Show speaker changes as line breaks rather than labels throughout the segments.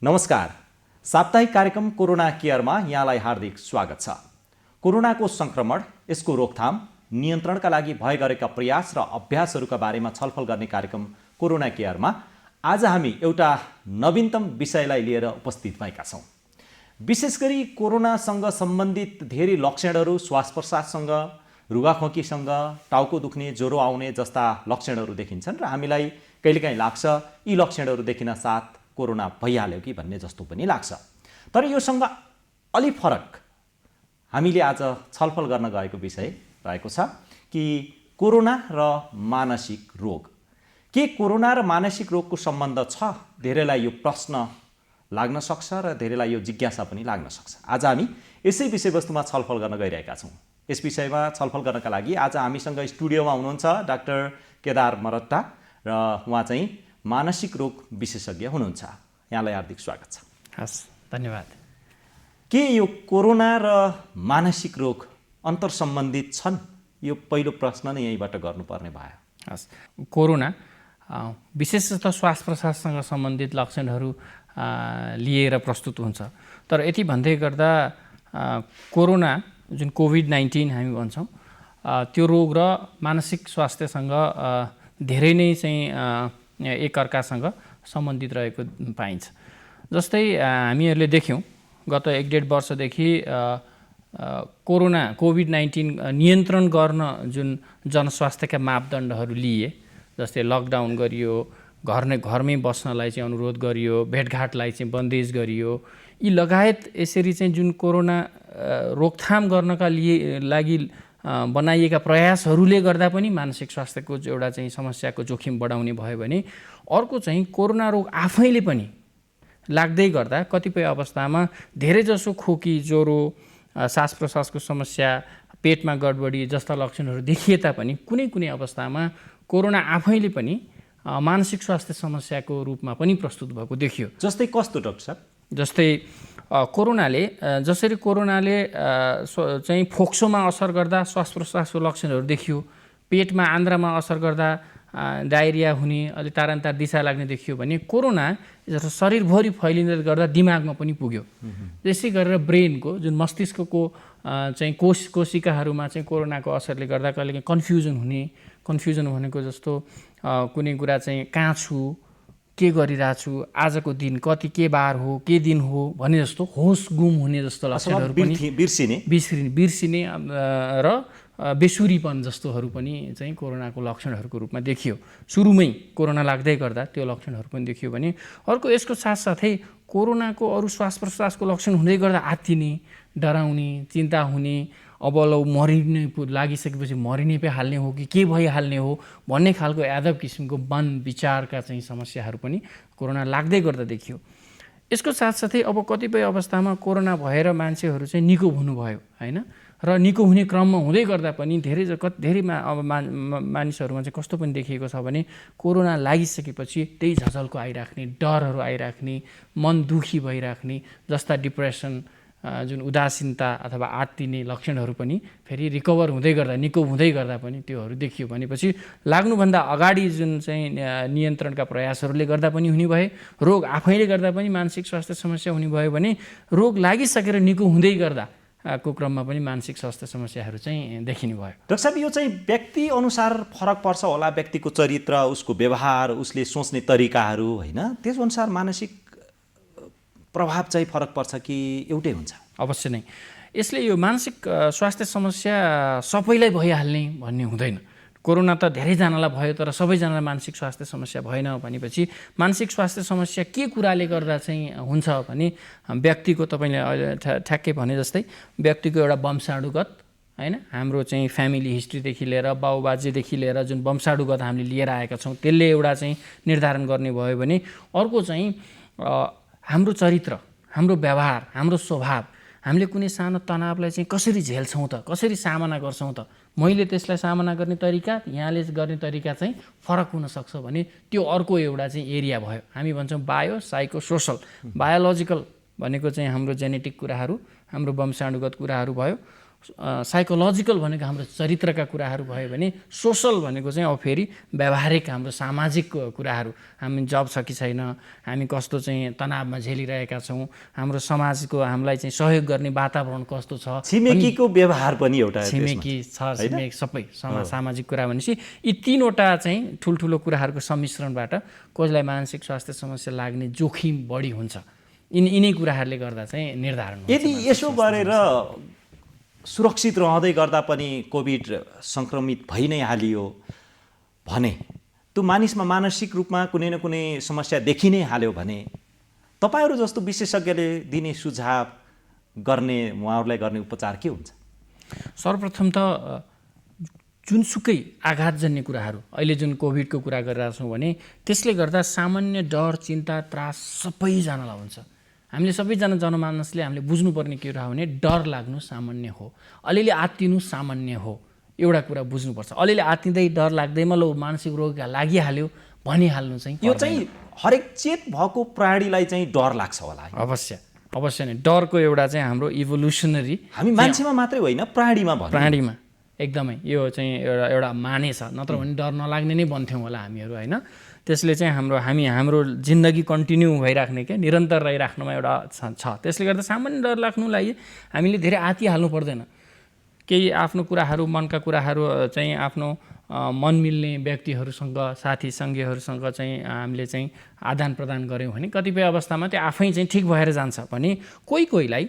नमस्कार। साप्ताहिक कार्यक्रम कोरोना केयरमा यहाँलाई हार्दिक स्वागत छ। कोरोनाको संक्रमण, यसको रोकथाम, नियन्त्रणका लागि भए गरेका प्रयास र अभ्यासहरूका बारेमा छलफल गर्ने कार्यक्रम कोरोना केयरमा आज हामी एउटा नवीनतम विषयलाई लिएर उपस्थित भएका छौँ। विशेष गरी कोरोनासँग सम्बन्धित धेरै लक्षणहरू श्वास प्रश्वाससँग, रुगाखोकीसँग, टाउको दुख्ने, ज्वरो आउने जस्ता लक्षणहरू देखिन्छन् र हामीलाई कहिलेकाहीँ लाग्छ यी लक्षणहरू देखिन साथ कोरोना भइहाल्यो कि भन्ने जस्तो पनि लाग्छ। तर योसँग अलि फरक हामीले आज छलफल गर्न गएको विषय रहेको छ कि कोरोना र मानसिक रोग। के कोरोना र मानसिक रोगको सम्बन्ध छ? धेरैलाई यो प्रश्न लाग्न सक्छ र धेरैलाई यो जिज्ञासा पनि लाग्न सक्छ। आज हामी यसै विषयवस्तुमा छलफल गर्न गइरहेका छौँ। यस विषयमा छलफल गर्नका लागि आज हामीसँग स्टुडियोमा हुनुहुन्छ डाक्टर केदार मरट्टा र उहाँ चाहिँ मानसिक रोग विशेषज्ञ हुनुहुन्छ। यहाँलाई हार्दिक स्वागत छ।
हस्, धन्यवाद।
के यो कोरोना र मानसिक रोग अन्तर सम्बन्धित छन्? यो पहिलो प्रश्न नै यहीँबाट गर्नुपर्ने भयो।
हस्, कोरोना विशेषतः श्वास प्रश्वाससँग सम्बन्धित लक्षणहरू लिएर प्रस्तुत हुन्छ। तर यति भन्दै गर्दा कोरोना जुन कोभिड-19 हामी भन्छौँ, त्यो रोग र मानसिक स्वास्थ्यसँग धेरै नै चाहिँ एकअर्कासँग सम्बन्धित रहेको पाइन्छ। जस्तै हामीहरूले देख्यौँ गत 1-1.5 वर्षदेखि कोभिड-19 नियन्त्रण गर्न जुन जनस्वास्थ्यका मापदण्डहरू लिए, जस्तै लकडाउन गरियो, घरमै बस्नलाई चाहिँ अनुरोध गरियो, भेटघाटलाई चाहिँ बन्देज गरियो, यी लगायत यसरी चाहिँ जुन कोरोना रोकथाम गर्नका लागि बनाइएका प्रयासहरूले गर्दा पनि मानसिक स्वास्थ्यको एउटा चाहिँ समस्याको जोखिम बढाउने भयो भने अर्को चाहिँ कोरोना रोग आफैले पनि लाग्दै गर्दा कतिपय अवस्थामा धेरैजसो खोकी, ज्वरो, सास प्रश्वासको समस्या, पेटमा गडबडी जस्ता लक्षणहरू देखिए तापनि कुनै कुनै अवस्थामा कोरोना आफैले पनि मानसिक स्वास्थ्य समस्याको रूपमा पनि प्रस्तुत भएको देखियो।
जस्तै कस्तो डाक्टर साहब?
जस्तै जसरी कोरोनाले चाहिँ फोक्सोमा असर गर्दा श्वास प्रश्वासको लक्षणहरू देखियो, पेटमा आन्द्रामा असर गर्दा डायरिया हुने, अलि तारन्तार दिशा लाग्ने देखियो भने कोरोना शरीरभरि फैलिँदै गर्दा दिमागमा पनि पुग्यो। त्यसै गरेर ब्रेनको जुन मस्तिष्कको चाहिँ कोशिकाहरूमा चाहिँ कोरोनाको असरले गर्दा कहिलेकाहीँ कन्फ्युजन भनेको जस्तो कुनै कुरा चाहिँ कहाँ छु, के गरिरहेछु, आजको दिन कति, के बार हो, के दिन हो भने जस्तो होस गुम हुने जस्तो लक्षणहरू पनि, बिर्सिने र बेसुरीपन जस्तोहरू पनि चाहिँ कोरोनाको लक्षणहरूको रूपमा देखियो। सुरुमै कोरोना लाग्दै गर्दा त्यो लक्षणहरू पनि देखियो भने अर्को यसको साथसाथै कोरोनाको अरू श्वास प्रश्वासको लक्षण हुँदै गर्दा आत्तिने, डराउने, चिन्ता हुने, अब मरिने लागिसकेपछि मरिने पो हाल्ने हो कि के भइहाल्ने हो भन्ने खालको यादव किसिमको मन विचारका चाहिँ समस्याहरू पनि कोरोना लाग्दै गर्दा देखियो। यसको साथसाथै अब कतिपय अवस्थामा कोरोना भएर मान्छेहरू चाहिँ निको हुनुभयो होइन, र निको हुने क्रममा हुँदै गर्दा पनि धेरै अब मानिसहरूमा चाहिँ कस्तो पनि देखिएको छ भने कोरोना लागिसकेपछि त्यही झझल्को आइराख्ने, डरहरू आइराख्ने, मन दुखी भइराख्ने जस्ता डिप्रेसन, जुन उदासीनता अथवा आत्तिने लक्षणहरू पनि फेरि रिकभर हुँदै गर्दा, निको हुँदै गर्दा पनि त्योहरू देखियो भनेपछि लाग्नुभन्दा अगाडि जुन चाहिँ नियन्त्रणका प्रयासहरूले गर्दा पनि हुने भए, रोग आफैले गर्दा पनि मानसिक स्वास्थ्य समस्या हुने भयो भने रोग लागिसकेर निको हुँदै गर्दा को क्रममा पनि मानसिक स्वास्थ्य समस्याहरू चाहिँ देखिने भयो।
डाक्टर साहब, यो चाहिँ व्यक्ति अनुसार फरक पर्छ होला, व्यक्तिको चरित्र, उसको व्यवहार, उसले सोच्ने तरिकाहरू होइन, त्यसअनुसार मानसिक प्रभाव चाहिँ फरक पर्छ कि एउटै हुन्छ?
अवश्य नै। यसले यो मानसिक स्वास्थ्य समस्या सबैलाई भइहाल्ने भन्ने हुँदैन। कोरोना त धेरैजनालाई भयो तर सबैजनालाई मानसिक स्वास्थ्य समस्या भएन भनेपछि मानसिक स्वास्थ्य समस्या के कुराले गर्दा चाहिँ हुन्छ भने व्यक्तिको, तपाईँले ठ्याक्कै भने जस्तै व्यक्तिको एउटा वंशाणुगत होइन, हाम्रो चाहिँ फ्यामिली हिस्ट्रीदेखि लिएर बाउबाजेदेखि लिएर जुन वंशाणुगत हामीले लिएर आएका छौँ त्यसले एउटा चाहिँ निर्धारण गर्ने भयो भने अर्को चाहिँ हाम्रो चरित्र, हाम्रो व्यवहार, हाम्रो स्वभाव, हामीले कुनै सानो तनावलाई चाहिँ कसरी झेल्छौँ त, कसरी सामना गर्छौँ त, मैले त्यसलाई सामना गर्ने तरिका, यहाँले गर्ने तरिका चाहिँ फरक हुनसक्छ भने त्यो अर्को एउटा चाहिँ एरिया भयो। हामी भन्छौँ बायो साइको सोसल। बायोलोजिकल भनेको चाहिँ हाम्रो जेनेटिक कुराहरू, हाम्रो वंशाणुगत कुराहरू भयो। साइकोलोजिकल भनेको हाम्रो चरित्रका कुराहरू भयो भने सोसल भनेको चाहिँ अब फेरि व्यावहारिक हाम्रो सामाजिक कुराहरू, हामी जब छ कि छैन, हामी कस्तो चाहिँ तनावमा झेलिरहेका छौँ, हाम्रो समाजको हामीलाई चाहिँ सहयोग गर्ने वातावरण कस्तो छ,
छिमेकीको व्यवहार पनि एउटा
छिमेकी छ, छिमेकी सबै सामाजिक कुरा भनेपछि यी तीनवटा चाहिँ ठुल्ठुलो कुराहरूको सम्मिश्रणबाट कसैलाई मानसिक स्वास्थ्य समस्या लाग्ने जोखिम बढी हुन्छ। यिनै कुराहरूले गर्दा चाहिँ निर्धारण हुन्छ।
यदि यसो गरेर सुरक्षित रहँदै गर्दा पनि कोभिड सङ्क्रमित भइ नै हालियो भने त्यो मानिसमा मानसिक रूपमा कुनै न कुनै समस्या देखि नै हाल्यो भने तपाईँहरू जस्तो विशेषज्ञले दिने सुझाव गर्ने, उहाँहरूलाई गर्ने उपचार के हुन्छ?
सर्वप्रथम त जुनसुकै आघातजन्य कुराहरू, अहिले जुन कोभिडको कुरा गरिरहेको छौँ भने त्यसले गर्दा सामान्य डर, चिन्ता, त्रास सबैजनालाई हुन्छ। हामीले सबैजना जनमानसले हामीले बुझ्नुपर्ने के रह्यो भने डर लाग्नु सामान्य हो, अलिअलि आत्तिनु सामान्य हो। एउटा कुरा बुझ्नुपर्छ, अलिअलि आत्तिँदै डर लाग्दैमा लो मानसिक रोग लागिहाल्यो भनिहाल्नु चाहिँ
यो चाहिँ हरेक चेत भएको प्राणीलाई चाहिँ डर लाग्छ होला।
अवश्य नै डरको एउटा चाहिँ हाम्रो इभोल्युसनरी,
हामी मान्छेमा मात्रै होइन प्राणीमा
एकदमै यो चाहिँ एउटा माने छ, नत्र भने डर नलाग्ने नै बन्थ्यौँ होला हामीहरू होइन। त्यसले चाहिँ हाम्रो जिन्दगी कन्टिन्यू भइराख्ने क्या निरन्तर रहिराख्नुमा एउटा छ। त्यसले गर्दा सामान्य डर लाग्नुलाई हामीले धेरै आतिहाल्नु पर्दैन। केही आफ्नो कुराहरू, मनका कुराहरू चाहिँ आफ्नो मन मिल्ने व्यक्तिहरूसँग, साथी सङ्गीहरूसँग चाहिँ हामीले चाहिँ आदान प्रदान गऱ्यौँ भने कतिपय अवस्थामा त्यो आफै चाहिँ ठिक भएर जान्छ। भने कोहीलाई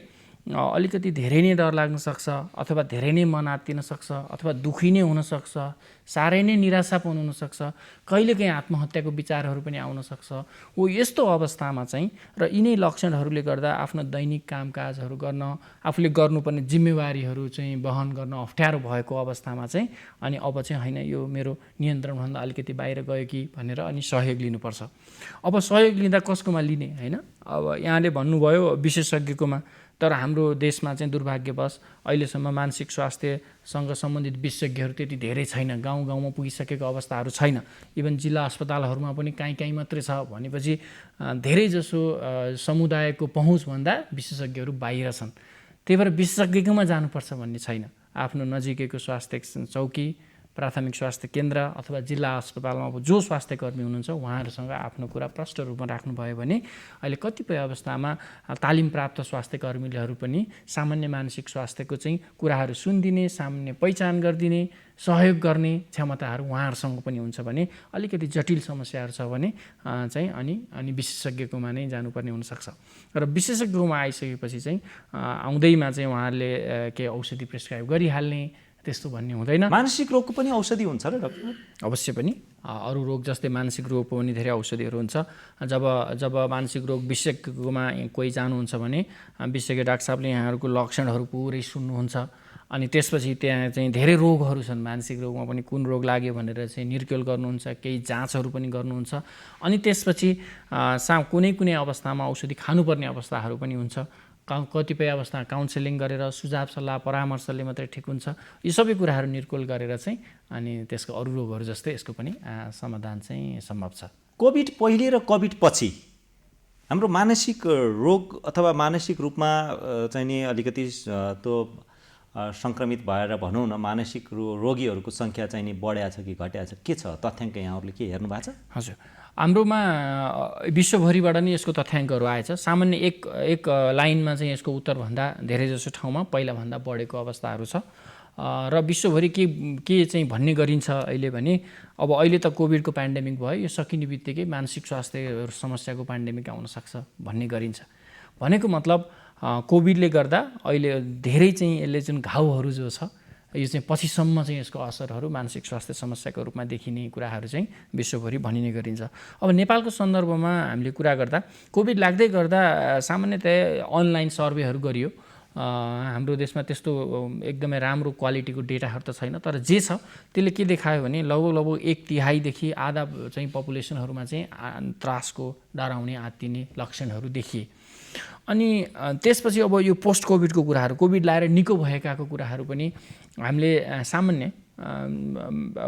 अलिकति धेरै नै डर लाग्न सक्छ, अथवा धेरै नै मन आत्तिन सक्छ, अथवा दुखी नै हुनसक्छ, साह्रै नै निराशापन हुनसक्छ, कहिलेकाहीँ आत्महत्याको विचारहरू पनि आउन सक्छ। यस्तो अवस्थामा चाहिँ र यिनै लक्षणहरूले गर्दा आफ्नो दैनिक कामकाजहरू गर्न, आफूले गर्नुपर्ने जिम्मेवारीहरू चाहिँ वहन गर्न अप्ठ्यारो भएको अवस्थामा चाहिँ अनि अब चाहिँ होइन यो मेरो नियन्त्रणभन्दा अलिकति बाहिर गयो कि भनेर अनि सहयोग लिनुपर्छ। अब सहयोग लिँदा कसकोमा लिने होइन? अब यहाँले भन्नुभयो विशेषज्ञकोमा, तर हाम्रो देशमा चाहिँ दुर्भाग्यवश अहिलेसम्म मानसिक स्वास्थ्यसँग सम्बन्धित विशेषज्ञहरू त्यति धेरै छैन, गाउँमा पुगिसकेको अवस्थाहरू छैन। इभन जिल्ला अस्पतालहरूमा पनि काहीँ मात्रै छ भनेपछि धेरैजसो समुदायको पहुँचभन्दा विशेषज्ञहरू बाहिर छन्। त्यही भएर विशेषज्ञकोमा जानुपर्छ भन्ने छैन। आफ्नो नजिकैको स्वास्थ्य चौकी, प्राथमिक स्वास्थ्य केन्द्र अथवा जिल्ला अस्पतालमा जो स्वास्थ्यकर्मी हुनुहुन्छ उहाँहरूसँग आफ्नो कुरा प्रष्ट रूपमा राख्नुभयो भने अहिले कतिपय अवस्थामा तालिम प्राप्त स्वास्थ्यकर्मीहरू पनि सामान्य मानसिक स्वास्थ्यको चाहिँ कुराहरू सुनिदिने, सामान्य पहिचान गरिदिने, सहयोग गर्ने क्षमताहरू उहाँहरूसँग पनि हुन्छ। भने अलिकति जटिल समस्याहरू छ भने चाहिँ अनि विशेषज्ञकोमा नै जानुपर्ने हुनसक्छ। र विशेषज्ञकोमा आइसकेपछि चाहिँ आउँदैमा चाहिँ उहाँहरूले केही औषधि प्रिस्क्राइब गरिहाल्ने त्यस्तो भन्ने हुँदैन।
मानसिक रोगको पनि औषधि हुन्छ र डाक्टर?
अवश्य पनि अरू रोग जस्तै मानसिक रोगको पनि धेरै औषधिहरू हुन्छ। जब मानसिक रोग विशेषज्ञकोमा कोही जानुहुन्छ भने विशेषज्ञ डाक्टर साहबले यहाँहरूको लक्षणहरू पुरै सुन्नुहुन्छ, अनि त्यसपछि त्यहाँ चाहिँ धेरै रोगहरू छन्। मानसिक रोगमा पनि कुन रोग लाग्यो भनेर चाहिँ निर्क्युल गर्नुहुन्छ, केही जाँचहरू पनि गर्नुहुन्छ, अनि त्यसपछि कुनै अवस्थामा औषधि खानुपर्ने अवस्थाहरू पनि हुन्छ। कतिपय अवस्था काउन्सिलिङ गरेर सुझाव सल्लाह परामर्शले मात्रै ठिक हुन्छ। यी सबै कुराहरू निर्कुल गरेर चाहिँ अनि त्यसको अरू रोगहरू जस्तै यसको पनि समाधान चाहिँ सम्भव छ।
कोभिड पहिले र कोभिड पछि हाम्रो मानसिक रोग अथवा मानसिक रूपमा चाहिँ नि अलिकति त्यो सङ्क्रमित भएर भनौँ न मानसिक रोगीहरूको सङ्ख्या चाहिँ नि बढ्या छ कि घट्या छ, के छ तथ्याङ्क यहाँहरूले के हेर्नु भएको छ?
हजुर, हाम्रोमा विश्वभरिबाट नै यसको तथ्याङ्कहरू आएछ। सामान्य एक लाइनमा चाहिँ यसको उत्तरभन्दा धेरैजसो ठाउँमा पहिलाभन्दा बढेको अवस्थाहरू छ। र विश्वभरि के चाहिँ भन्ने गरिन्छ अहिले भने अब अहिले त कोभिडको पेन्डेमिक भयो, यो सकिने बित्तिकै मानसिक स्वास्थ्य समस्याको पेन्डेमिक आउन सक्छ भन्ने गरिन्छ। भनेको मतलब कोभिडले गर्दा अहिले धेरै चाहिँ यसले जुन घाउहरू जो छ यो चाहिँ पछिसम्म चाहिँ यसको असरहरू मानसिक स्वास्थ्य समस्याको रूपमा देखिने कुराहरू चाहिँ विश्वभरि भनिने गरिन्छ। अब नेपालको सन्दर्भमा हामीले कुरा गर्दा कोभिड लाग्दै गर्दा सामान्यतया अनलाइन सर्वेहरू गरियो। हाम्रो देशमा त्यस्तो एकदमै राम्रो क्वालिटीको डेटाहरू त छैन, तर जे छ त्यसले के देखायो भने लगभग 1/3 आधा चाहिँ पपुलेसनहरूमा चाहिँ त्रासको, डराउने, आत्तिने लक्षणहरू देखिए। अनि त्यसपछि अब यो पोस्ट कोभिडको कुराहरू, कोभिड लाएर निको भएकाको कुराहरू पनि हामीले सामान्य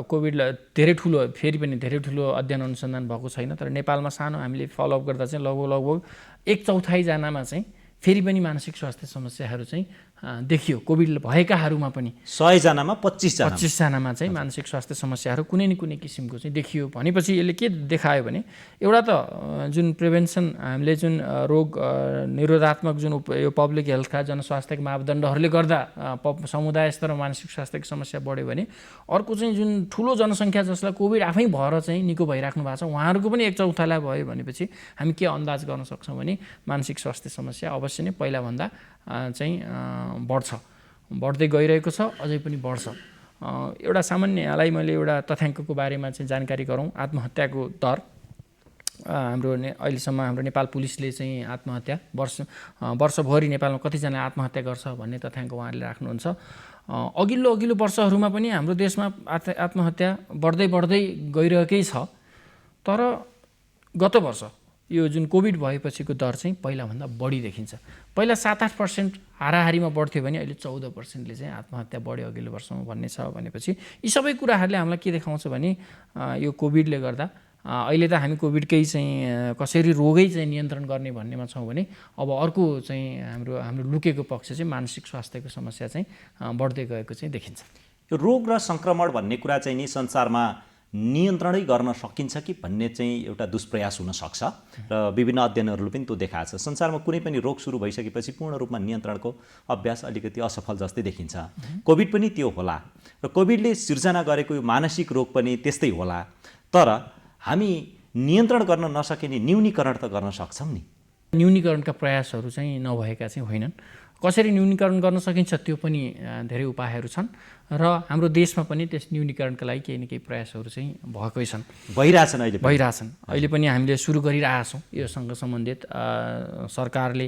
कोभिड धेरै ठुलो अध्ययन अनुसन्धान भएको छैन, तर नेपालमा सानो हामीले फलोअप गर्दा चाहिँ लगभग 1/4 जनामा चाहिँ फेरि पनि मानसिक स्वास्थ्य समस्याहरू चाहिँ देखियो। कोभिड भएकाहरूमा पनि
100 जनामा 25 जना
25 जनामा चाहिँ मानसिक स्वास्थ्य समस्याहरू कुनै न कुनै किसिमको चाहिँ देखियो। भनेपछि यसले के देखायो भने एउटा त जुन प्रिभेन्सन हामीले जुन रोग निरोधात्मक जुन यो पब्लिक हेल्थका जनस्वास्थ्यका मापदण्डहरूले गर्दा समुदाय स्तरमा मानसिक स्वास्थ्यको समस्या बढ्यो भने अर्को चाहिँ जुन ठुलो जनसङ्ख्या जसलाई कोभिड आफै भएर चाहिँ निको भइराख्नु भएको छ उहाँहरूको पनि 1/4 भयो भनेपछि हामी के अन्दाज गर्न सक्छौँ भने मानसिक स्वास्थ्य समस्या अवश्य नै पहिलाभन्दा चाहिँ बढ्दै गइरहेको छ, अझै पनि बढ्छ। एउटा सामान्य यहाँलाई मैले एउटा तथ्याङ्कको बारेमा चाहिँ जानकारी गरौँ। आत्महत्याको दर हाम्रो अहिलेसम्म हाम्रो नेपाल पुलिसले चाहिँ आत्महत्या वर्षभरि नेपालमा कतिजना आत्महत्या गर्छ भन्ने तथ्याङ्क उहाँहरूले राख्नुहुन्छ। अघिल्लो वर्षहरूमा पनि हाम्रो देशमा आत्महत्या बढ्दै गइरहेकै छ। तर गत वर्ष यो जुन कोभिड भएपछिको दर चाहिँ पहिलाभन्दा बढी देखिन्छ। पहिला 7-8% हाराहारीमा बढ्थ्यो भने अहिले 14%ले चाहिँ आत्महत्या बढ्यो अघिल्लो वर्षमा भन्ने छ। भनेपछि यी सबै कुराहरूले हामीलाई के देखाउँछ भने यो कोभिडले गर्दा अहिले त हामी कोभिडकै चाहिँ कसरी रोगै चाहिँ नियन्त्रण गर्ने भन्नेमा छौँ भने अब अर्को चाहिँ हाम्रो लुकेको पक्ष चाहिँ मानसिक स्वास्थ्यको समस्या चाहिँ बढ्दै गएको चाहिँ देखिन्छ।
यो रोग र सङ्क्रमण भन्ने कुरा चाहिँ नि संसारमा नियन्त्रणै गर्न सकिन्छ कि भन्ने चाहिँ एउटा दुष्प्रयास हुन सक्छ र विभिन्न अध्ययनहरूले पनि त्यो देखाएको छ। संसारमा कुनै पनि रोग सुरु भइसकेपछि पूर्ण रूपमा नियन्त्रणको अभ्यास अलिकति असफल जस्तै देखिन्छ। कोभिड पनि त्यो होला र कोभिडले सिर्जना गरेको यो मानसिक रोग पनि त्यस्तै होला। तर हामी नियन्त्रण गर्न नसके नि न्यूनीकरण त गर्न सक्छौँ नि।
न्यूनीकरणका प्रयासहरू चाहिँ नभएका चाहिँ होइनन्। कसरी न्यूनीकरण गर्न सकिन्छ त्यो पनि धेरै उपायहरू छन् र हाम्रो देशमा पनि त्यस न्यूनीकरणका लागि केही न केही प्रयासहरू चाहिँ भएकै छन्, भइरहेछन्। अहिले पनि हामीले सुरु गरिरहेछौँ। योसँग सम्बन्धित सरकारले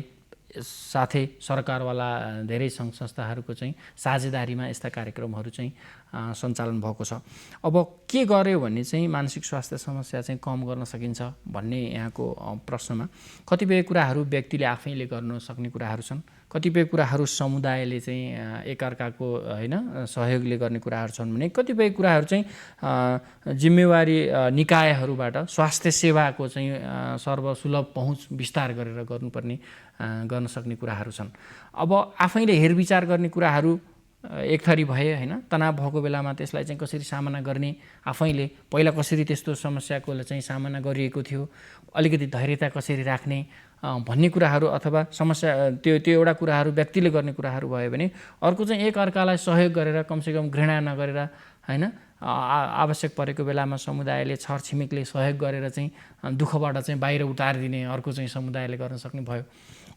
साथै सरकारवाला धेरै सङ्घ संस्थाहरूको चाहिँ साझेदारीमा यस्ता कार्यक्रमहरू चाहिँ सञ्चालन भएको छ। अब के गर्यो भने चाहिँ मानसिक स्वास्थ्य समस्या चाहिँ कम गर्न सकिन्छ भन्ने यहाँको प्रश्नमा कतिपय कुराहरू व्यक्तिले आफैले गर्न सक्ने कुराहरू छन्, कतिपय कुराहरू समुदायले चाहिँ एकअर्काको होइन सहयोगले गर्ने कुराहरू छन् भने कतिपय कुराहरू चाहिँ जिम्मेवारी निकायहरूबाट स्वास्थ्य सेवाको चाहिँ सर्वसुलभ पहुँच विस्तार गरेर गर्न सक्ने कुराहरू छन्। अब आफैले हेरविचार गर्ने कुराहरू एक थरी भए होइन, तनाव भएको बेलामा त्यसलाई चाहिँ कसरी सामना गर्ने, आफैले पहिला कसरी त्यस्तो समस्याको चाहिँ सामना गरिएको थियो, अलिकति धैर्यता कसरी राख्ने भन्ने कुराहरू अथवा समस्या त्यो एउटा कुराहरू व्यक्तिले गर्ने कुराहरू भयो भने अर्को चाहिँ एकअर्कालाई सहयोग गरेर कमसेकम घृणा नगरेर होइन आवश्यक परेको बेलामा समुदायले छरछिमेकले सहयोग गरेर चाहिँ दुःखबाट चाहिँ बाहिर उतारिदिने अर्को चाहिँ समुदायले गर्न सक्ने भयो।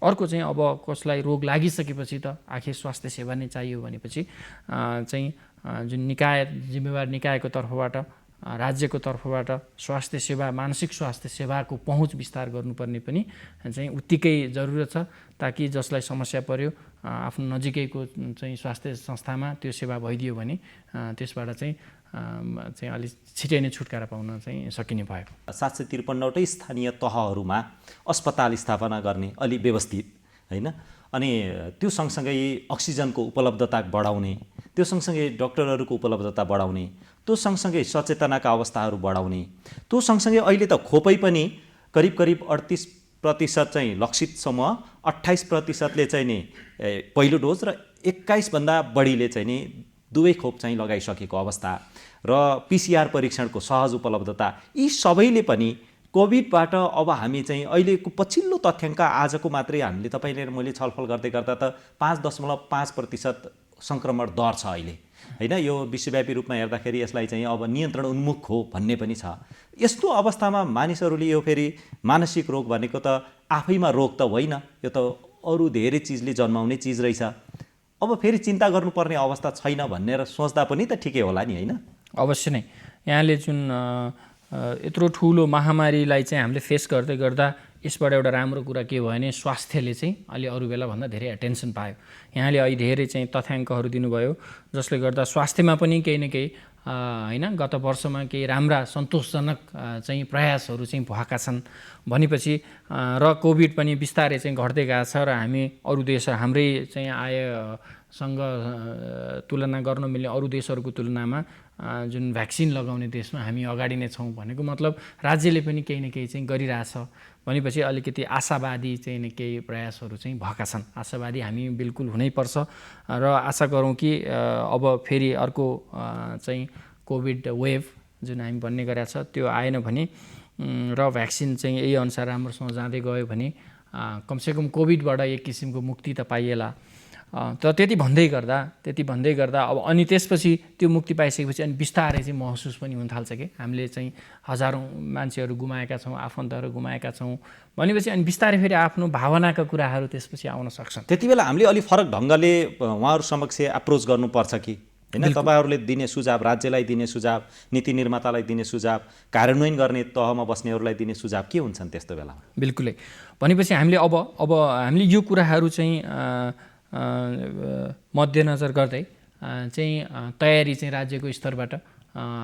अर्को चाहिँ अब कसलाई रोग लागिसकेपछि त आखिर स्वास्थ्य सेवा नै चाहियो भनेपछि चाहिँ जुन जिम्मेवार निकायको तर्फबाट राज्यको तर्फबाट स्वास्थ्य सेवा मानसिक स्वास्थ्य सेवाको पहुँच विस्तार गर्नुपर्ने पनि चाहिँ उत्तिकै जरुरत छ, ताकि जसलाई समस्या पर्यो आफ्नो नजिकैको चाहिँ स्वास्थ्य संस्थामा त्यो सेवा भइदियो भने त्यसबाट चाहिँ अलि छिटै नै छुटकारा पाउन चाहिँ सकिने भयो।
753वटै स्थानीय तहहरूमा अस्पताल स्थापना गर्ने अलि व्यवस्थित होइन, अनि त्यो सँगसँगै अक्सिजनको उपलब्धता बढाउने, त्यो सँगसँगै डक्टरहरूको उपलब्धता बढाउने, त्यो सँगसँगै सचेतनाका अवस्थाहरू बढाउने, त्यो सँगसँगै अहिले त खोपै पनि करिब 38% चाहिँ लक्षित समूह, 28%ले चाहिँ नि पहिलो डोज र 21भन्दा बढीले चाहिँ नि दुवै खोप चाहिँ लगाइसकेको अवस्था र PCR परीक्षणको सहज उपलब्धता, यी सबैले पनि कोभिडबाट अब हामी चाहिँ अहिलेको पछिल्लो तथ्याङ्क आजको मात्रै हामीले तपाईँले मैले छलफल गर्दै गर्दा त 5.5% सङ्क्रमण दर छ अहिले होइन। यो विश्वव्यापी रूपमा हेर्दाखेरि यसलाई चाहिँ अब नियन्त्रण उन्मुख हो भन्ने पनि छ। यस्तो अवस्थामा मानिसहरूले यो फेरि मानसिक रोग भनेको त आफैमा रोग त होइन, यो त अरू धेरै चिजले जन्माउने चिज रहेछ। अब फेरि चिन्ता गर्नुपर्ने अवस्था छैन भनेर सोच्दा पनि त ठिकै होला नि होइन।
अवश्य नै यहाँले जुन यत्रो ठुलो महामारीलाई चाहिँ हामीले फेस गर्दै गर्दा यसबाट एउटा राम्रो कुरा के भयो भने स्वास्थ्यले चाहिँ अलि अरू बेलाभन्दा धेरै एटेन्सन पायो। यहाँले अहिले धेरै चाहिँ तथ्याङ्कहरू दिनुभयो जसले गर्दा स्वास्थ्यमा पनि केही न केही होइन गत वर्षमा केही राम्रा सन्तोषजनक चाहिँ प्रयासहरू चाहिँ भएका छन् भनेपछि र कोभिड पनि बिस्तारै चाहिँ घट्दै गएको छ र हामी अरू देश हाम्रै चाहिँ आयसँग तुलना गर्न मिल्ने अरू देशहरूको तुलनामा जुन भ्याक्सिन लगाउने देशमा हामी अगाडि नै छौँ भनेको मतलब राज्यले पनि केही न केही चाहिँ गरिरहेछ भनेपछि अलिकति आशावादी चाहिँ नि केही प्रयासहरू चाहिँ भएका छन्। आशावादी हामी बिल्कुल हुनैपर्छ र आशा गरौँ कि अब फेरि अर्को चाहिँ कोभिड वेभ जुन हामी भन्ने गरेका छ त्यो आएन भने र भ्याक्सिन चाहिँ यही अनुसार राम्रोसँग जाँदै गयो भने कमसेकम कोभिडबाट एक किसिमको मुक्ति त पाइएला। तर त्यति भन्दै गर्दा अब अनि त्यसपछि त्यो मुक्ति पाइसकेपछि अनि बिस्तारै चाहिँ महसुस पनि हुन थाल्छ कि हामीले चाहिँ हजारौँ मान्छेहरू गुमाएका छौँ, आफन्तहरू गुमाएका छौँ भनेपछि अनि बिस्तारै फेरि आफ्नो भावनाका कुराहरू त्यसपछि आउन सक्छन्।
त्यति बेला हामीले अलि फरक ढङ्गले उहाँहरू समक्ष एप्रोच गर्नुपर्छ कि होइन? तपाईँहरूले दिने सुझाव, राज्यलाई दिने सुझाव, नीति निर्मातालाई दिने सुझाव, कार्यान्वयन गर्ने तहमा बस्नेहरूलाई दिने सुझाव के हुन्छन् त्यस्तो बेलामा?
बिल्कुलै भनेपछि हामीले अब हामीले यो कुराहरू चाहिँ मध्यनजर गर्दै चाहिँ तयारी चाहिँ राज्यको स्तरबाट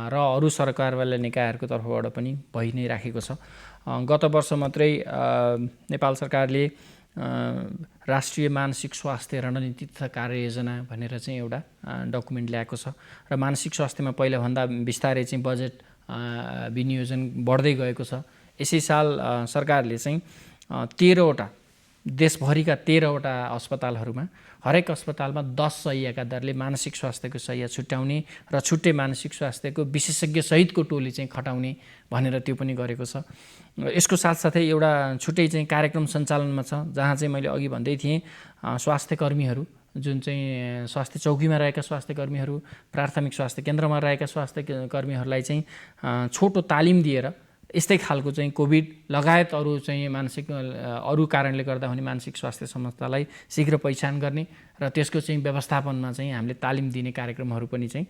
र अरू सरकारवाला निकायहरूको तर्फबाट पनि भइ नै राखेको छ। गत वर्ष मात्रै नेपाल सरकारले राष्ट्रिय मानसिक स्वास्थ्य रणनीति तथा कार्ययोजना भनेर चाहिँ एउटा डकुमेन्ट ल्याएको छ र मानसिक स्वास्थ्यमा पहिलाभन्दा बिस्तारै चाहिँ बजेट विनियोजन बढ्दै गएको छ। यसै साल सरकारले चाहिँ 13वटा देशभरिका 13वटा अस्पतालहरूमा हरेक अस्पतालमा 10 शय्याका दरले मानसिक स्वास्थ्यको शय्या छुट्याउने र छुट्टै मानसिक स्वास्थ्यको विशेषज्ञ सहितको टोली चाहिँ खटाउने भनेर त्यो पनि गरेको छ। यसको साथसाथै एउटा छुट्टै चाहिँ कार्यक्रम सञ्चालनमा छ जहाँ चाहिँ मैले अघि भन्दै थिएँ स्वास्थ्य कर्मीहरू जुन चाहिँ स्वास्थ्य चौकीमा रहेका स्वास्थ्य कर्मीहरू, प्राथमिक स्वास्थ्य केन्द्रमा रहेका स्वास्थ्य कर्मीहरूलाई चाहिँ छोटो तालिम दिएर यस्तै खालको चाहिँ कोभिड लगायत अरू चाहिँ अरू कारणले गर्दा हुने मानसिक स्वास्थ्य समस्यालाई शीघ्र पहिचान गर्ने र त्यसको चाहिँ व्यवस्थापनमा चाहिँ हामीले तालिम दिने कार्यक्रमहरू पनि चाहिँ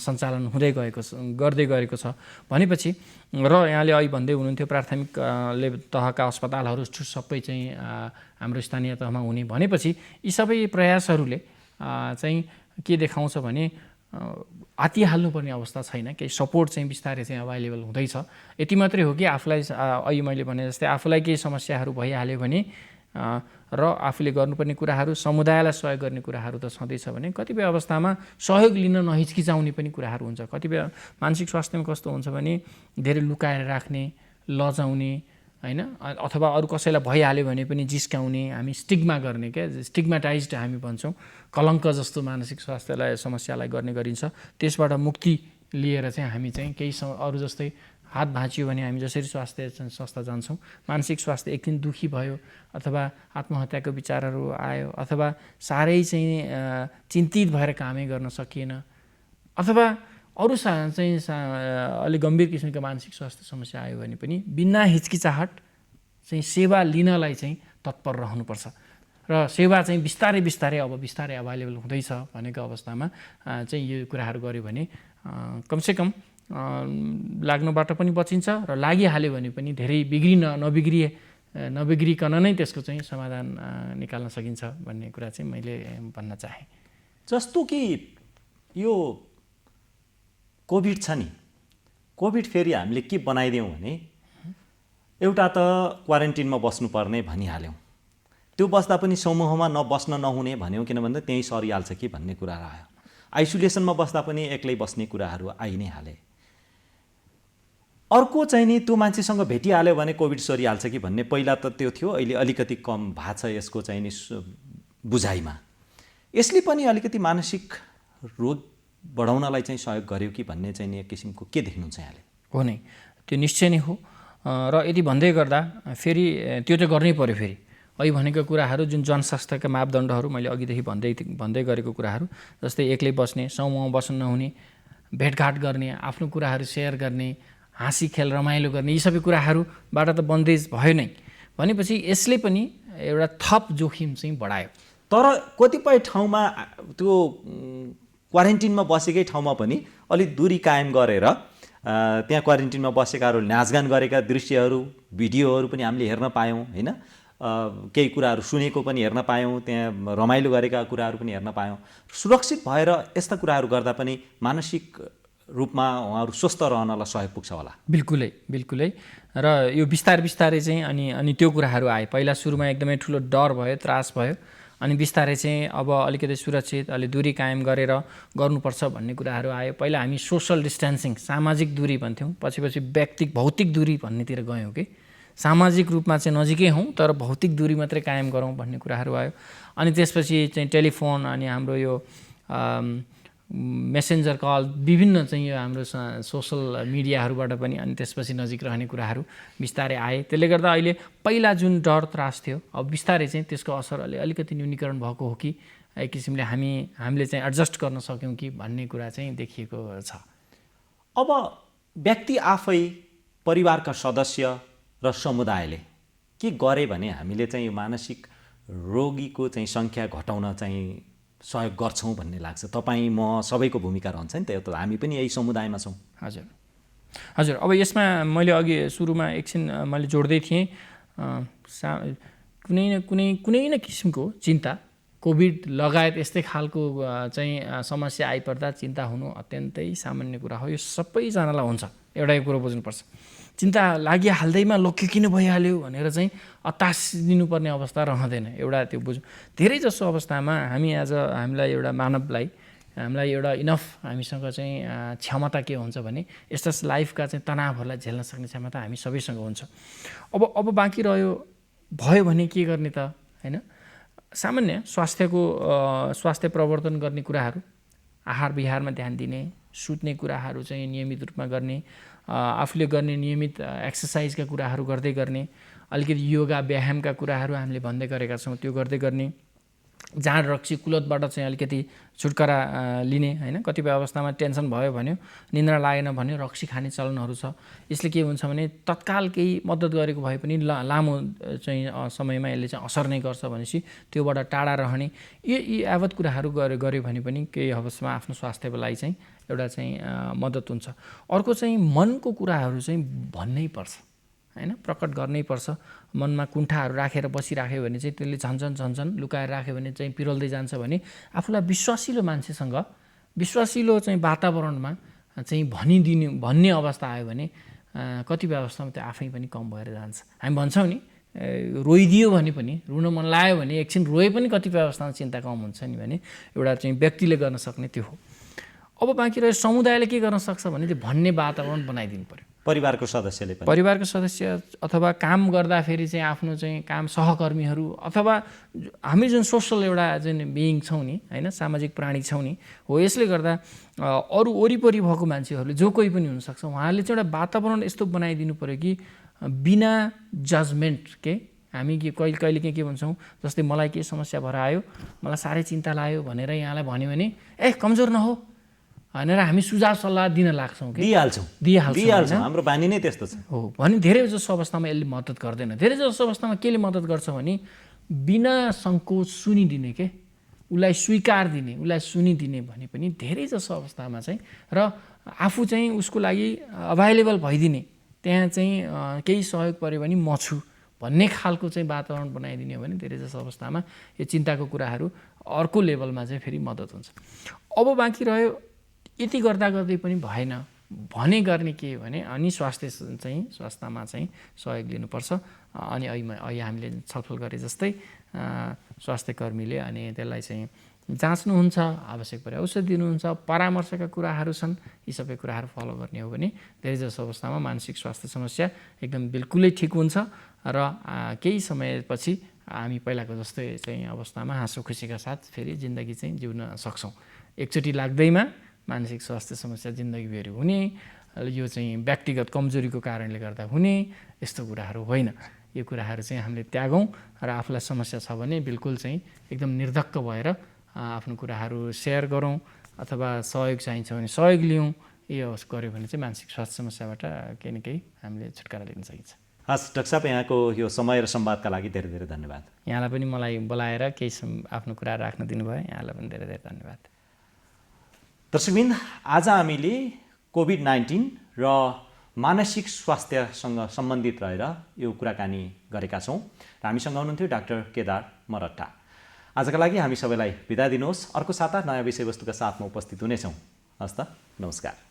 सञ्चालन गर्दै गएको छ भनेपछि र यहाँले अहिले भन्दै हुनुहुन्थ्यो प्राथमिकले तहका अस्पतालहरू सबै चाहिँ हाम्रो स्थानीय तहमा हुने भनेपछि यी सबै प्रयासहरूले चाहिँ के देखाउँछ भने आतिहाल्नुपर्ने अवस्था छैन, केही सपोर्ट चाहिँ बिस्तारै चाहिँ अभाइलेबल हुँदैछ। यति मात्रै हो कि आफूलाई अहिले मैले भने जस्तै आफूलाई केही समस्याहरू भइहाल्यो भने र आफूले गर्नुपर्ने कुराहरू, समुदायलाई सहयोग गर्ने कुराहरू त छँदैछ भने कतिपय अवस्थामा सहयोग लिन नहिचकिचाउने पनि कुराहरू हुन्छ। कतिपय मानसिक स्वास्थ्यमा कस्तो हुन्छ भने धेरै लुकाएर राख्ने, लजाउने होइन, अथवा अरू कसैलाई भइहाल्यो भने पनि जिस्काउने, हामी स्टिग्मा गर्ने क्या, स्टिग्माटाइज्ड हामी भन्छौँ, कलङ्क जस्तो मानसिक समस्यालाई गर्ने गरिन्छ। त्यसबाट मुक्ति लिएर चाहिँ हामी चाहिँ केही अरू जस्तै हात भाँचियो भने हामी जसरी स्वास्थ्य संस्था जान्छौँ, मानसिक स्वास्थ्य एक दिन दुःखी भयो अथवा आत्महत्याको विचारहरू आयो अथवा साह्रै चाहिँ चिन्तित भएर कामै गर्न सकिएन अथवा अरू चाहिँ अलिक गम्भीर किसिमको मानसिक स्वास्थ्य समस्या आयो भने पनि बिना हिचकिचाहट चाहिँ सेवा लिनलाई चाहिँ तत्पर रहनुपर्छ र सेवा चाहिँ बिस्तारै अभाइलेबल हुँदैछ भनेको अवस्थामा चाहिँ यो कुराहरू गर्यो भने कमसेकम लाग्नुबाट पनि बचिन्छ र लागिहाल्यो भने पनि धेरै नबिग्रिकन नै त्यसको चाहिँ समाधान निकाल्न सकिन्छ भन्ने कुरा चाहिँ मैले भन्न चाहेँ।
जस्तो कि यो कोभिड छ नि, कोभिड फेरि हामीले के बनाइदियौँ भने एउटा त क्वारेन्टिनमा बस्नुपर्ने भनिहाल्यौँ, त्यो बस्दा पनि समूहमा बस्न नहुने भन्यौँ किनभने त्यहीँ सरिहाल्छ कि भन्ने कुरा आयो। आइसोलेसनमा बस्दा पनि एक्लै बस्ने कुराहरू आइ नै हाले। अर्को चाहिँ नि त्यो मान्छेसँग भेटिहाल्यो भने कोभिड सरिहाल्छ कि भन्ने पहिला त त्यो थियो, अहिले अलिकति कम भएको छ यसको चाहिँ नि बुझाइमा। यसले पनि अलिकति मानसिक रोग बढाउनलाई चाहिँ सहयोग गर्यो कि भन्ने चाहिँ नि एक किसिमको के देख्नुहुन्छ यहाँले?
हो नै, त्यो निश्चय नै हो र यदि भन्दै गर्दा फेरि त्यो त गर्नै पर्यो। फेरि अहिले भनेको कुराहरू जुन जनस्वास्थ्यका मापदण्डहरू मैले अघिदेखि भन्दै गरेको कुराहरू जस्तै एक्लै बस्ने, समूहमा बस्न नहुने, भेटघाट गर्ने, आफ्नो कुराहरू सेयर गर्ने, हाँसी खेल रमाइलो गर्ने, यी सबै कुराहरूबाट त बन्देज भयो नै भनेपछि यसले पनि एउटा थप जोखिम चाहिँ बढायो।
तर कतिपय ठाउँमा त्यो क्वारेन्टिनमा बसेकै ठाउँमा पनि अलिक दूरी कायम गरेर त्यहाँ क्वारेन्टिनमा बसेकाहरू नाचगान गरेका दृश्यहरू, भिडियोहरू पनि हामीले हेर्न पायौँ होइन, केही कुराहरू सुनेको पनि हेर्न पायौँ, त्यहाँ रमाइलो गरेका कुराहरू पनि हेर्न पायौँ। सुरक्षित भएर यस्ता कुराहरू गर्दा पनि मानसिक रूपमा उहाँहरू स्वस्थ रहनलाई सहयोग पुग्छ होला।
बिल्कुलै र यो बिस्तारै चाहिँ अनि त्यो कुराहरू आए। पहिला सुरुमा एकदमै ठुलो डर भयो, त्रास भयो, अनि बिस्तारै चाहिँ अब अलिकति सुरक्षित अलि दूरी कायम गरेर गर्नुपर्छ भन्ने कुराहरू आयो। पहिला हामी सोसल डिस्टेन्सिङ सामाजिक दूरी भन्थ्यौँ, पछि भौतिक दूरी भन्नेतिर गयौँ कि सामाजिक रूपमा चाहिँ नजिकै हौँ तर भौतिक दूरी मात्रै कायम गरौँ भन्ने कुराहरू आयो। अनि त्यसपछि चाहिँ टेलिफोन अनि हाम्रो यो मेसेन्जर कल विभिन्न चाहिँ यो हाम्रो सोसल मिडियाहरूबाट पनि अनि त्यसपछि नजिक रहने कुराहरू बिस्तारै आए। त्यसले गर्दा अहिले पहिला जुन डर त्रास थियो अब बिस्तारै चाहिँ त्यसको असर अलिकति न्यूनीकरण भएको हो कि एक किसिमले हामीले चाहिँ एडजस्ट गर्न सक्यौँ कि भन्ने कुरा चाहिँ देखिएको छ।
अब व्यक्ति आफै, परिवारका सदस्य र समुदायले के गरे भने हामीले चाहिँ यो मानसिक रोगीको चाहिँ सङ्ख्या घटाउन चाहिँ सहयोग गर्छौँ भन्ने लाग्छ? तपाईँ, म सबैको भूमिका रहन्छ नि त, एउटा हामी पनि यही समुदायमा छौँ।
हजुर अब यसमा मैले अघि सुरुमा एकछिन मैले जोड्दै थिएँ कुनै न किसिमको चिन्ता, कोभिड लगायत यस्तै खालको चाहिँ समस्या आइपर्दा चिन्ता हुनु अत्यन्तै सामान्य कुरा हो। यो सबैजनालाई हुन्छ। एउटा कुरो बुझ्नुपर्छ, चिन्ता लागिहाल्दैमा के किन भइहाल्यो भनेर चाहिँ अत्तासिनुपर्ने अवस्था रहँदैन। एउटा त्यो बुझौँ। धेरै जसो अवस्थामा हामीलाई एउटा मानवलाई हामीलाई एउटा इनफ हामीसँग चाहिँ क्षमता के हुन्छ भने यस्ता लाइफका चाहिँ तनावहरूलाई झेल्न सक्ने क्षमता हामी सबैसँग हुन्छ। अब बाँकी भयो भने के गर्ने त, होइन? सामान्य स्वास्थ्य प्रवर्धन गर्ने कुराहरू, आहार विहारमा ध्यान दिने, सुत्ने कुराहरू चाहिँ नियमित रूपमा गर्ने, आफूले गर्ने नियमित एक्सर्साइजका कुराहरू गर्दै गर्ने, अलिकति योगा व्यायामका कुराहरू हामीले भन्दै गरेका छौँ त्यो गर्दै गर्ने, जाँड रक्सी कुलतबाट चाहिँ अलिकति छुटकारा लिने, होइन? कतिपय अवस्थामा टेन्सन भयो भन्यो, निन्द्रा लागेन भन्यो, रक्सी खाने चलनहरू छ। यसले के हुन्छ भने तत्काल केही मद्दत गरेको भए पनि लामो चाहिँ समयमा यसले चाहिँ असर नै गर्छ भनेपछि त्योबाट टाढा रहने यी यावत कुराहरू गऱ्यो भने पनि केही अवस्थामा आफ्नो स्वास्थ्यको लागि चाहिँ एउटा चाहिँ मद्दत हुन्छ। अर्को चाहिँ मनको कुराहरू चाहिँ भन्नै पर्छ, होइन? प्रकट गर्नै पर्छ। मनमा कुण्ठाहरू राखेर बसिराख्यो भने चाहिँ त्यसले झन्झन लुकाएर राख्यो भने चाहिँ पिरोल्दै जान्छ भने आफूलाई विश्वासिलो मान्छेसँग विश्वासिलो चाहिँ वातावरणमा चाहिँ भन्ने अवस्था आयो भने कतिपय अवस्थामा त्यो आफै पनि कम भएर जान्छ। हामी भन्छौँ नि, रोइदियो भने पनि, रुन मन लाग्यो भने एकछिन रोए पनि कतिपय अवस्थामा चिन्ता कम हुन्छ नि भने एउटा चाहिँ व्यक्तिले गर्न सक्ने त्यो हो। अब बाँकी रह्यो समुदायले के गर्न सक्छ भने त्यो भन्ने वातावरण बनाइदिनु पर्यो।
परिवारको
सदस्य अथवा काम गर्दाखेरि चाहिँ आफ्नो चाहिँ काम सहकर्मीहरू अथवा हामी जुन सोसल एउटा जुन बिइङ छौँ नि, होइन? सामाजिक प्राणी छौँ नि हो। यसले गर्दा अरू वरिपरि भएको मान्छेहरूले जो कोही पनि हुनसक्छ, उहाँहरूले चाहिँ एउटा वातावरण यस्तो बनाइदिनु पऱ्यो कि बिना जजमेन्ट के हामी कहिले के भन्छौँ, जस्तै मलाई के समस्या भएर आयो, मलाई साह्रै चिन्ता लाग्यो भनेर यहाँलाई भन्यो भने कमजोर नहो भनेर हामी सुझाव सल्लाह दिन लाग्छौँ कि दिइहाल्छौँ।
हाम्रो बानी नै त्यस्तो छ
हो भने धेरै जसो अवस्थामा यसले मद्दत गर्दैन। धेरै जसो अवस्थामा केले मद्दत गर्छ भने बिना सङ्कोच सुनिदिने के, उसलाई स्वीकार दिने, उसलाई सुनिदिने भने पनि धेरै जसो अवस्थामा चाहिँ र आफू चाहिँ उसको लागि अभाइलेबल भइदिने, त्यहाँ चाहिँ केही सहयोग पऱ्यो भने म छु भन्ने खालको चाहिँ वातावरण बनाइदिने हो भने धेरै जसो अवस्थामा यो चिन्ताको कुराहरू अर्को लेभलमा चाहिँ फेरि मद्दत हुन्छ। अब बाँकी रह्यो यति गर्दै पनि भएन भने गर्ने के भने अनि स्वास्थ्यमा चाहिँ सहयोग लिनुपर्छ। अनि अहिले हामीले छलफल गरे जस्तै स्वास्थ्य कर्मीले अनि त्यसलाई चाहिँ जाँच्नुहुन्छ, आवश्यक परे औषध दिनुहुन्छ, परामर्शका कुराहरू छन्। यी सबै कुराहरू फलो गर्ने हो भने धेरै जसो अवस्थामा मानसिक स्वास्थ्य समस्या एकदम बिल्कुलै ठिक हुन्छ र केही समयपछि हामी पहिलाको जस्तै चाहिँ अवस्थामा हाँसो खुसीका साथ फेरि जिन्दगी चाहिँ जिउन सक्छौँ। एकचोटि लाग्दैमा मानसिक स्वास्थ्य समस्या जिन्दगीभरि हुने, यो चाहिँ व्यक्तिगत कमजोरीको कारणले गर्दा हुने यस्तो कुराहरू होइन। यो कुराहरू चाहिँ हामीले त्यागौँ र आफूलाई समस्या छ भने बिल्कुल चाहिँ एकदम निर्धक्क भएर आफ्नो कुराहरू सेयर गरौँ अथवा सहयोग चाहिन्छ भने सहयोग लिउँ। यो गऱ्यो भने चाहिँ मानसिक स्वास्थ्य समस्याबाट केही न केही हामीले छुटकारा लिन सकिन्छ।
हस् डाक्टर साहब, यहाँको यो समय र संवादका लागि धेरै धेरै धन्यवाद।
यहाँलाई पनि मलाई बोलाएर केही आफ्नो कुरा राख्न दिनुभयो, यहाँलाई पनि धेरै धेरै धन्यवाद।
दर्शकबिन, आज हामीले कोभिड-19 र मानसिक स्वास्थ्यसँग सम्बन्धित रहेर यो कुराकानी गरेका छौँ र हामीसँग हुनुहुन्थ्यो डाक्टर केदार मरट्टा। आजका लागि हामी सबैलाई बिदा दिनुहोस्। अर्को साता नयाँ विषयवस्तुका साथमा उपस्थित हुनेछौँ। हस् त, नमस्कार।